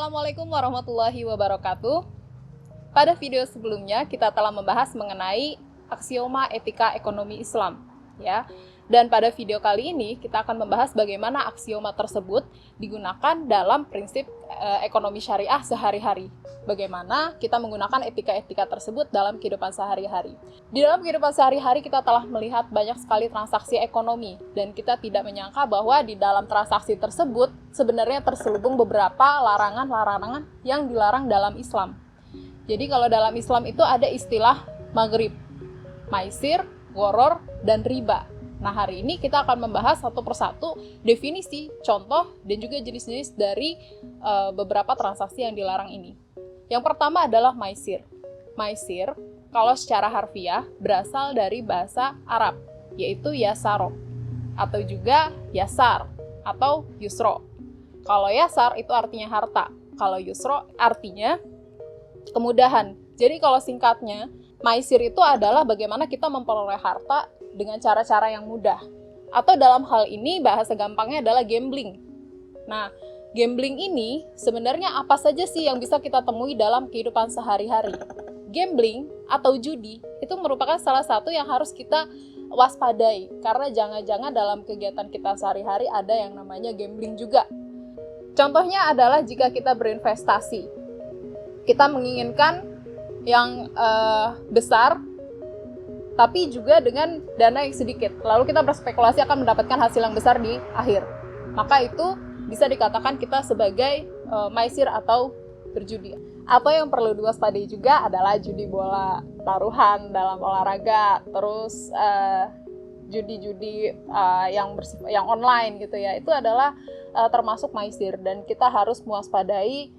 Assalamualaikum warahmatullahi wabarakatuh. Pada video sebelumnya kita telah membahas mengenai aksioma etika ekonomi Islam, ya. Dan pada video kali ini kita akan membahas bagaimana aksioma tersebut digunakan dalam prinsip ekonomi syariah sehari-hari. Bagaimana kita menggunakan etika-etika tersebut dalam kehidupan sehari-hari. Di dalam kehidupan sehari-hari kita telah melihat banyak sekali transaksi ekonomi dan kita tidak menyangka bahwa di dalam transaksi tersebut sebenarnya terselubung beberapa larangan-larangan yang dilarang dalam Islam. Jadi kalau dalam Islam itu ada istilah maghrib, maisir, gharar, dan riba. Nah, hari ini kita akan membahas satu persatu definisi, contoh, dan juga jenis-jenis dari beberapa transaksi yang dilarang ini. Yang pertama adalah maisir. Maisir, kalau secara harfiah, berasal dari bahasa Arab, yaitu yasaro, atau juga yasar, atau yusro. Kalau yasar itu artinya harta, kalau yusro artinya kemudahan. Jadi kalau singkatnya, maisir itu adalah bagaimana kita memperoleh harta dengan cara-cara yang mudah. Atau dalam hal ini bahasa gampangnya adalah gambling. Nah, gambling ini sebenarnya apa saja sih yang bisa kita temui dalam kehidupan sehari-hari? Gambling atau judi itu merupakan salah satu yang harus kita waspadai, karena jangan-jangan dalam kegiatan kita sehari-hari ada yang namanya gambling juga. Contohnya adalah jika kita berinvestasi, kita menginginkan yang besar, tapi juga dengan dana yang sedikit. Lalu kita berspekulasi akan mendapatkan hasil yang besar di akhir. Maka itu bisa dikatakan kita sebagai maisir atau berjudi. Apa yang perlu diwaspadai juga adalah judi bola, taruhan dalam olahraga, terus judi-judi yang online gitu ya. Itu adalah termasuk maisir dan kita harus mewaspadai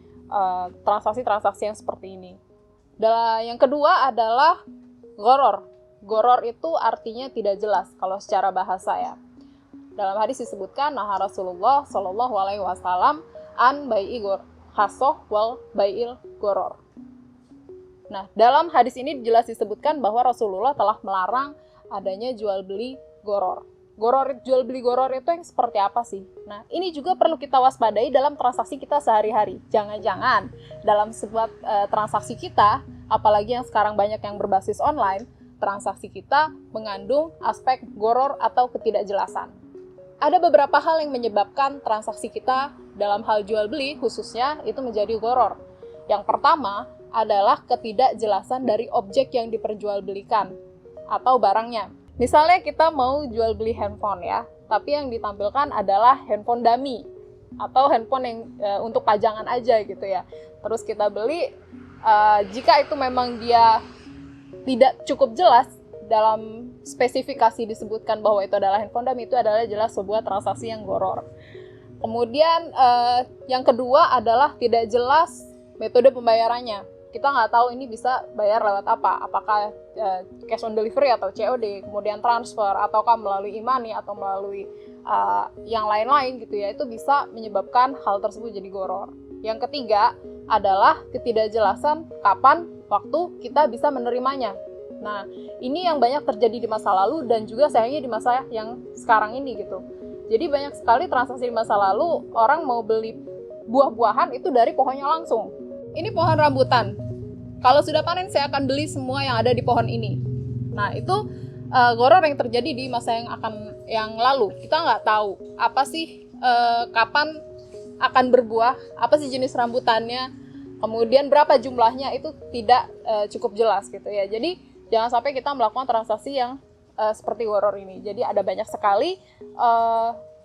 transaksi-transaksi yang seperti ini. Dan yang kedua adalah gharar. Gharar itu artinya tidak jelas kalau secara bahasa ya. Dalam hadis disebutkan nah Rasulullah Shallallahu alaihi wasallam an bai'i hasoh wal bai'il gharar. Nah, dalam hadis ini jelas disebutkan bahwa Rasulullah telah melarang adanya jual beli gharar. Jual beli gharar itu yang seperti apa sih? Nah, ini juga perlu kita waspadai dalam transaksi kita sehari-hari. Jangan-jangan dalam sebuah transaksi kita, apalagi yang sekarang banyak yang berbasis online, transaksi kita mengandung aspek gharar atau ketidakjelasan. Ada beberapa hal yang menyebabkan transaksi kita dalam hal jual beli khususnya itu menjadi gharar. Yang pertama adalah ketidakjelasan dari objek yang diperjualbelikan atau barangnya. Misalnya kita mau jual beli handphone ya, tapi yang ditampilkan adalah handphone dummy atau handphone yang untuk pajangan aja gitu ya. Terus kita beli, jika itu memang dia tidak cukup jelas dalam spesifikasi disebutkan bahwa itu adalah handphone dummy, itu adalah jelas sebuah transaksi yang gharar. Kemudian yang kedua adalah tidak jelas metode pembayarannya. Kita nggak tahu ini bisa bayar lewat apa, apakah cash on delivery atau COD, kemudian transfer, ataukah melalui e-money atau melalui yang lain-lain gitu ya, itu bisa menyebabkan hal tersebut jadi gharar. Yang ketiga adalah ketidakjelasan kapan waktu kita bisa menerimanya. Nah, ini yang banyak terjadi di masa lalu dan juga sayangnya di masa yang sekarang ini gitu. Jadi banyak sekali transaksi di masa lalu, orang mau beli buah-buahan itu dari pohonnya langsung. Ini pohon rambutan. Kalau sudah panen, saya akan beli semua yang ada di pohon ini. Nah, itu gharar yang terjadi di masa yang lalu. Kita nggak tahu apa sih kapan akan berbuah, apa sih jenis rambutannya, kemudian berapa jumlahnya, itu tidak cukup jelas gitu ya. Jadi jangan sampai kita melakukan transaksi yang seperti gharar ini. Jadi ada banyak sekali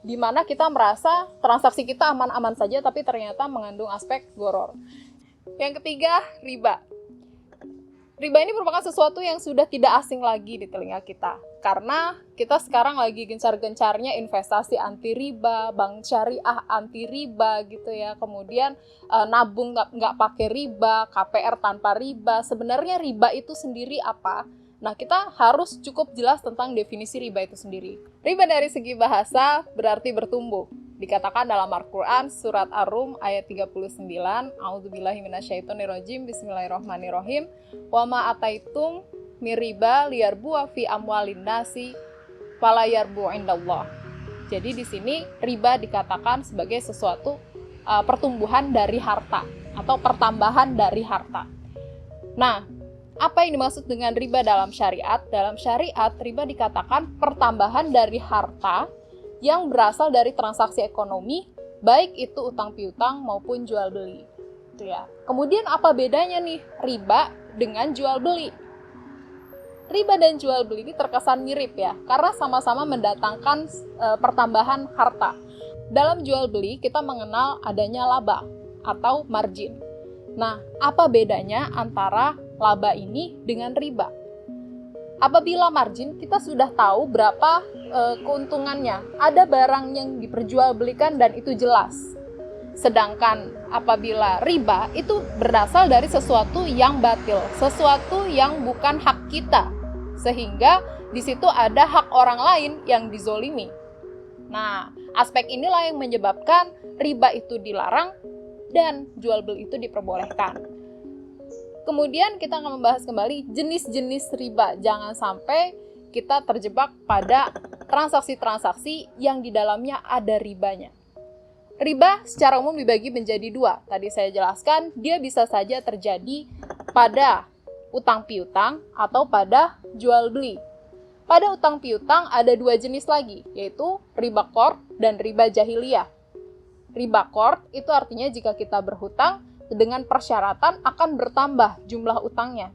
di mana kita merasa transaksi kita aman-aman saja, tapi ternyata mengandung aspek gharar. Yang ketiga, riba. Riba ini merupakan sesuatu yang sudah tidak asing lagi di telinga kita. Karena kita sekarang lagi gencar-gencarnya investasi anti riba, bank syariah anti riba gitu ya. Kemudian nabung nggak pakai riba, KPR tanpa riba. Sebenarnya riba itu sendiri apa? Nah, kita harus cukup jelas tentang definisi riba itu sendiri. Riba dari segi bahasa berarti bertumbuh. Dikatakan dalam Al-Quran, surat Ar-Rum ayat 39, A'udzubillahi minasyaitonirrajim, Bismillahirrahmanirrahim, wa ma ataitum miriba liyarbu fi amwalin nasi fala yarbu indallah. Jadi di sini riba dikatakan sebagai sesuatu pertumbuhan dari harta atau pertambahan dari harta. Nah, apa yang dimaksud dengan riba dalam syariat? Dalam syariat, riba dikatakan pertambahan dari harta yang berasal dari transaksi ekonomi, baik itu utang piutang maupun jual beli. Itu ya. Kemudian apa bedanya nih riba dengan jual beli? Riba dan jual beli ini terkesan mirip ya, karena sama-sama mendatangkan pertambahan harta. Dalam jual beli kita mengenal adanya laba atau margin. Nah, apa bedanya antara laba ini dengan riba? Apabila margin, kita sudah tahu berapa keuntungannya. Ada barang yang diperjualbelikan dan itu jelas. Sedangkan apabila riba, itu berasal dari sesuatu yang batil, sesuatu yang bukan hak kita. Sehingga di situ ada hak orang lain yang dizolimi. Nah, aspek inilah yang menyebabkan riba itu dilarang dan jual beli itu diperbolehkan. Kemudian kita akan membahas kembali jenis-jenis riba. Jangan sampai kita terjebak pada transaksi-transaksi yang di dalamnya ada ribanya. Riba secara umum dibagi menjadi dua. Tadi saya jelaskan, dia bisa saja terjadi pada utang piutang atau pada jual beli. Pada utang piutang ada dua jenis lagi, yaitu riba qard dan riba jahiliyah. Riba qard itu artinya jika kita berhutang dengan persyaratan akan bertambah jumlah utangnya.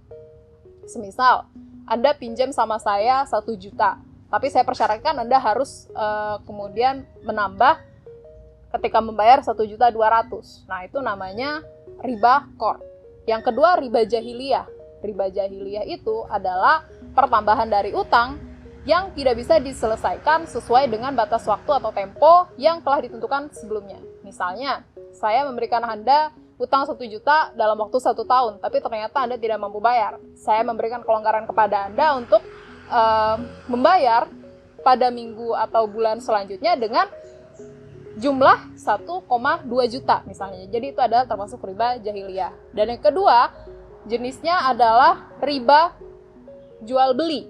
Semisal, Anda pinjam sama saya 1 juta, tapi saya persyaratkan Anda harus kemudian menambah ketika membayar 1.200.000. Nah, itu namanya riba qard. Yang kedua, riba jahiliyah. Riba jahiliyah itu adalah pertambahan dari utang yang tidak bisa diselesaikan sesuai dengan batas waktu atau tempo yang telah ditentukan sebelumnya. Misalnya, saya memberikan Anda utang 1 juta dalam waktu 1 tahun, tapi ternyata Anda tidak mampu bayar. Saya memberikan kelonggaran kepada Anda untuk membayar pada minggu atau bulan selanjutnya dengan jumlah 1,2 juta misalnya. Jadi itu adalah termasuk riba jahiliyah. Dan yang kedua, jenisnya adalah riba jual beli.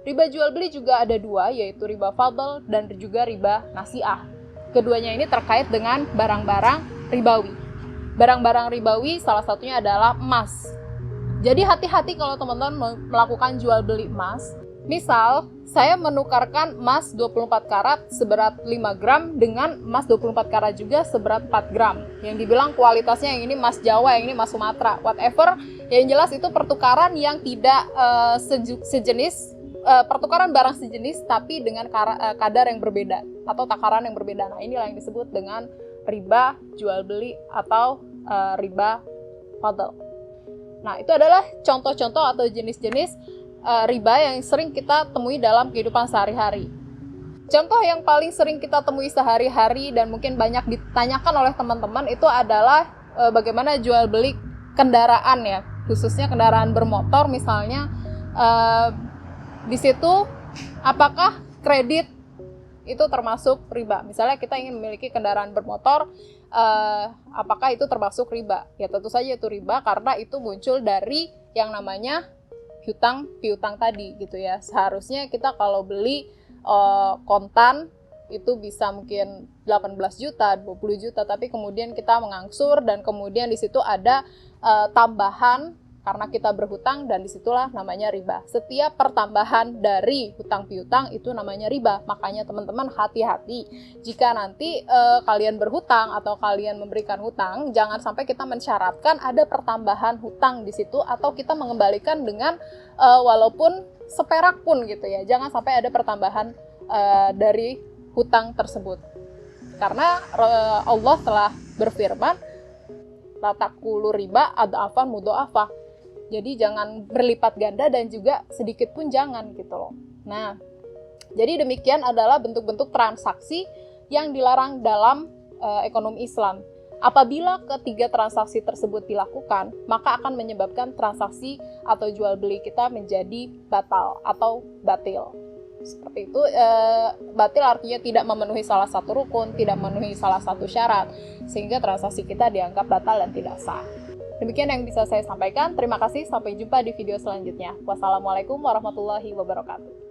Riba jual beli juga ada dua, yaitu riba fadl dan juga riba nasi'ah. Keduanya ini terkait dengan barang-barang ribawi. Barang-barang ribawi salah satunya adalah emas. Jadi hati-hati kalau teman-teman melakukan jual beli emas. Misal, saya menukarkan emas 24 karat seberat 5 gram dengan emas 24 karat juga seberat 4 gram. Yang dibilang kualitasnya yang ini emas Jawa, yang ini emas Sumatera, whatever. Yang jelas itu pertukaran yang tidak sejenis, pertukaran barang sejenis tapi dengan kadar yang berbeda atau takaran yang berbeda. Nah, inilah yang disebut dengan riba jual beli atau riba fadl. Nah, itu adalah contoh-contoh atau jenis-jenis riba yang sering kita temui dalam kehidupan sehari-hari. Contoh yang paling sering kita temui sehari-hari dan mungkin banyak ditanyakan oleh teman-teman itu adalah bagaimana jual beli kendaraan ya, khususnya kendaraan bermotor misalnya. Di situ apakah kredit itu termasuk riba? Misalnya kita ingin memiliki kendaraan bermotor, apakah itu termasuk riba? Ya tentu saja itu riba karena itu muncul dari yang namanya hutang piutang tadi gitu ya. Seharusnya kita kalau beli kontan itu bisa mungkin 18 juta, 20 juta, tapi kemudian kita mengangsur dan kemudian di situ ada tambahan karena kita berhutang dan disitulah namanya riba. Setiap pertambahan dari hutang piutang itu namanya riba. Makanya teman-teman hati-hati jika nanti kalian berhutang atau kalian memberikan hutang, jangan sampai kita mensyaratkan ada pertambahan hutang di situ atau kita mengembalikan dengan walaupun seperak pun gitu ya. Jangan sampai ada pertambahan dari hutang tersebut. Karena Allah telah berfirman, la taqulu riba ad'afan mudha'afah. Jadi jangan berlipat ganda dan juga sedikit pun jangan gitu loh. Nah, jadi demikian adalah bentuk-bentuk transaksi yang dilarang dalam ekonomi Islam. Apabila ketiga transaksi tersebut dilakukan, maka akan menyebabkan transaksi atau jual beli kita menjadi batal atau batil. Seperti itu, batil artinya tidak memenuhi salah satu rukun, tidak memenuhi salah satu syarat, sehingga transaksi kita dianggap batal dan tidak sah. Demikian yang bisa saya sampaikan. Terima kasih, sampai jumpa di video selanjutnya. Wassalamualaikum warahmatullahi wabarakatuh.